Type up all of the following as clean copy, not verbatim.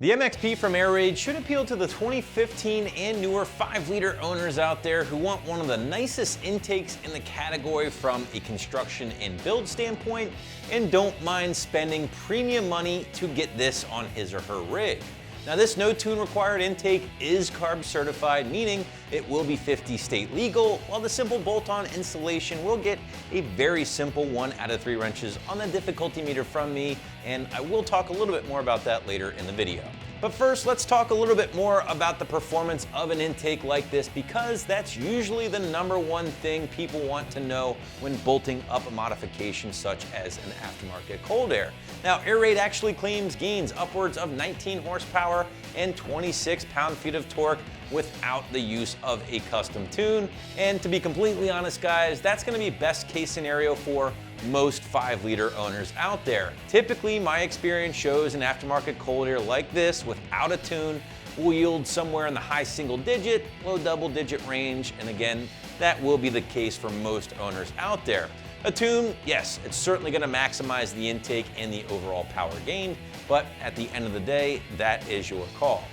The MXP from Airaid should appeal to the 2015 and newer 5-liter owners out there who want one of the nicest intakes in the category from a construction and build standpoint and don't mind spending premium money to get this on his or her rig. Now, this no tune required intake is CARB certified, meaning it will be 50 state legal, while the simple bolt-on installation will get a very simple 1 out of 3 wrenches on the difficulty meter from me, and I will talk a little bit more about that later in the video. But first, let's talk a little bit more about the performance of an intake like this, because that's usually the #1 thing people want to know when bolting up a modification such as an aftermarket cold air. Now, Airaid actually claims gains upwards of 19 horsepower and 26 pound-feet of torque without the use of a custom tune. And to be completely honest, guys, that's going to be best case scenario for most 5-liter owners out there. Typically, my experience shows an aftermarket cold air like this without a tune will yield somewhere in the high single-digit, low double-digit range, and again, that will be the case for most owners out there. A tune, yes, it's certainly going to maximize the intake and the overall power gained, but at the end of the day, that is your call.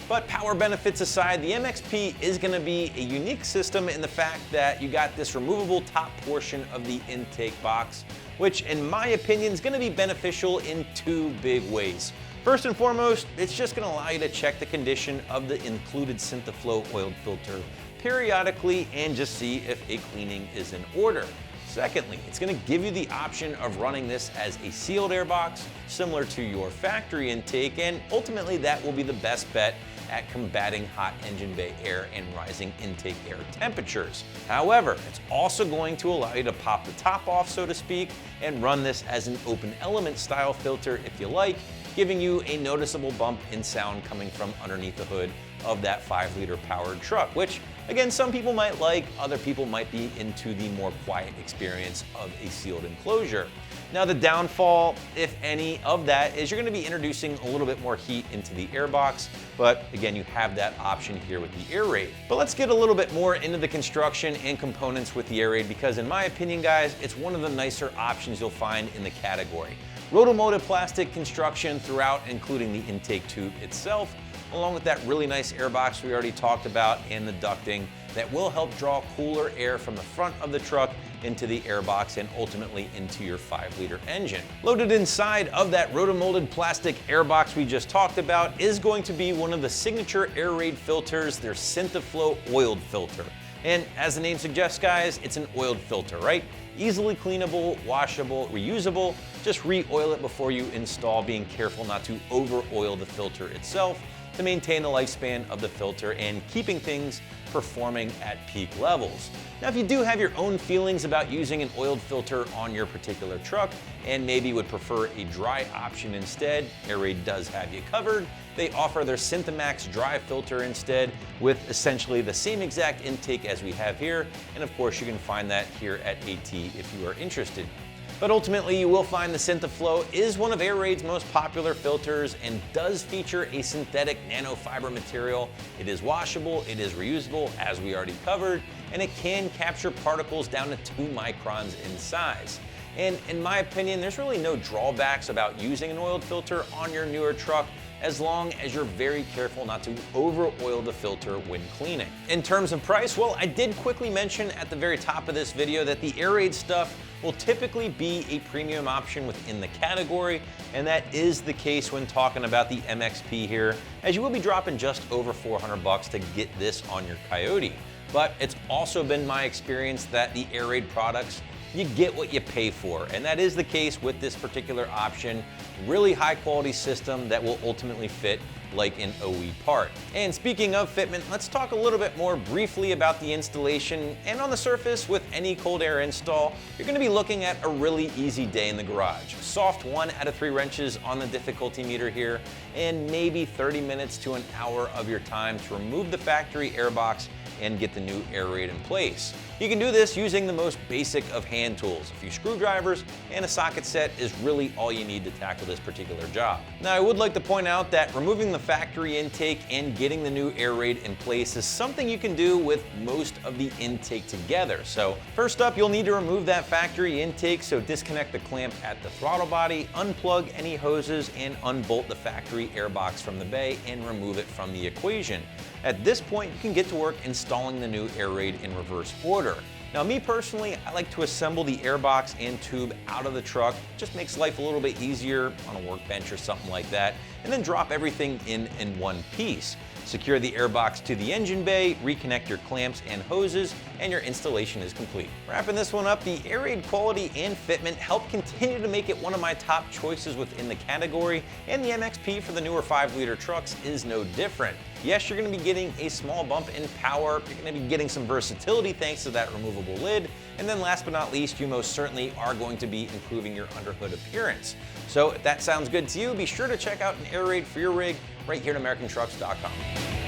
But power benefits aside, the MXP is going to be a unique system in the fact that you got this removable top portion of the intake box, which in my opinion is going to be beneficial in 2 big ways. First and foremost, it's just going to allow you to check the condition of the included SynthaFlow oiled filter periodically and just see if a cleaning is in order. Secondly, it's going to give you the option of running this as a sealed air box, similar to your factory intake, and ultimately that will be the best bet at combating hot engine bay air and rising intake air temperatures. However, it's also going to allow you to pop the top off, so to speak, and run this as an open element style filter if you like, giving you a noticeable bump in sound coming from underneath the hood of that 5-liter powered truck, which again, some people might like, other people might be into the more quiet experience of a sealed enclosure. Now, the downfall, if any, of that is you're going to be introducing a little bit more heat into the airbox, but again, you have that option here with the Airaid. But let's get a little bit more into the construction and components with the Airaid, because in my opinion, guys, it's one of the nicer options you'll find in the category. Rotomolded plastic construction throughout, including the intake tube itself, along with that really nice airbox we already talked about and the ducting that will help draw cooler air from the front of the truck into the airbox and ultimately into your 5-liter engine. Loaded inside of that rotomolded plastic airbox we just talked about is going to be one of the signature Airaid filters, their SynthaFlow oiled filter. And as the name suggests, guys, it's an oiled filter, right? Easily cleanable, washable, reusable. Just re-oil it before you install, being careful not to over-oil the filter itself to maintain the lifespan of the filter and keeping things performing at peak levels. Now, if you do have your own feelings about using an oiled filter on your particular truck and maybe would prefer a dry option instead, Airaid does have you covered. They offer their SynthaMax dry filter instead with essentially the same exact intake as we have here, and of course you can find that here at AT if you are interested. But ultimately, you will find the SynthaFlow is one of Airaid's most popular filters and does feature a synthetic nanofiber material. It is washable, it is reusable, as we already covered, and it can capture particles down to 2 microns in size. And in my opinion, there's really no drawbacks about using an oiled filter on your newer truck, as long as you're very careful not to over-oil the filter when cleaning. In terms of price, well, I did quickly mention at the very top of this video that the Airaid stuff will typically be a premium option within the category, and that is the case when talking about the MXP here, as you will be dropping just over $400 to get this on your Coyote. But it's also been my experience that the Airaid products, you get what you pay for, and that is the case with this particular option. Really high quality system that will ultimately fit like an OE part. And speaking of fitment, let's talk a little bit more briefly about the installation. And on the surface, with any cold air install, you're going to be looking at a really easy day in the garage. Soft 1 out of 3 wrenches on the difficulty meter here, and maybe 30 minutes to an hour of your time to remove the factory airbox and get the new Airaid in place. You can do this using the most basic of hand tools. A few screwdrivers and a socket set is really all you need to tackle this particular job. Now, I would like to point out that removing the factory intake and getting the new Airaid in place is something you can do with most of the intake together. So first up, you'll need to remove that factory intake, so disconnect the clamp at the throttle body, unplug any hoses, and unbolt the factory air box from the bay and remove it from the equation. At this point, you can get to work installing the new Airaid in reverse order. Now, me personally, I like to assemble the airbox and tube out of the truck. It just makes life a little bit easier on a workbench or something like that, and then drop everything in one piece. Secure the airbox to the engine bay, reconnect your clamps and hoses, and your installation is complete. Wrapping this one up, the Airaid quality and fitment help continue to make it one of my top choices within the category, and the MXP for the newer 5-liter trucks is no different. Yes, you're going to be getting a small bump in power, you're going to be getting some versatility thanks to that removable lid, and then last but not least, you most certainly are going to be improving your underhood appearance. So if that sounds good to you, be sure to check out an Airaid for your rig right here at AmericanTrucks.com.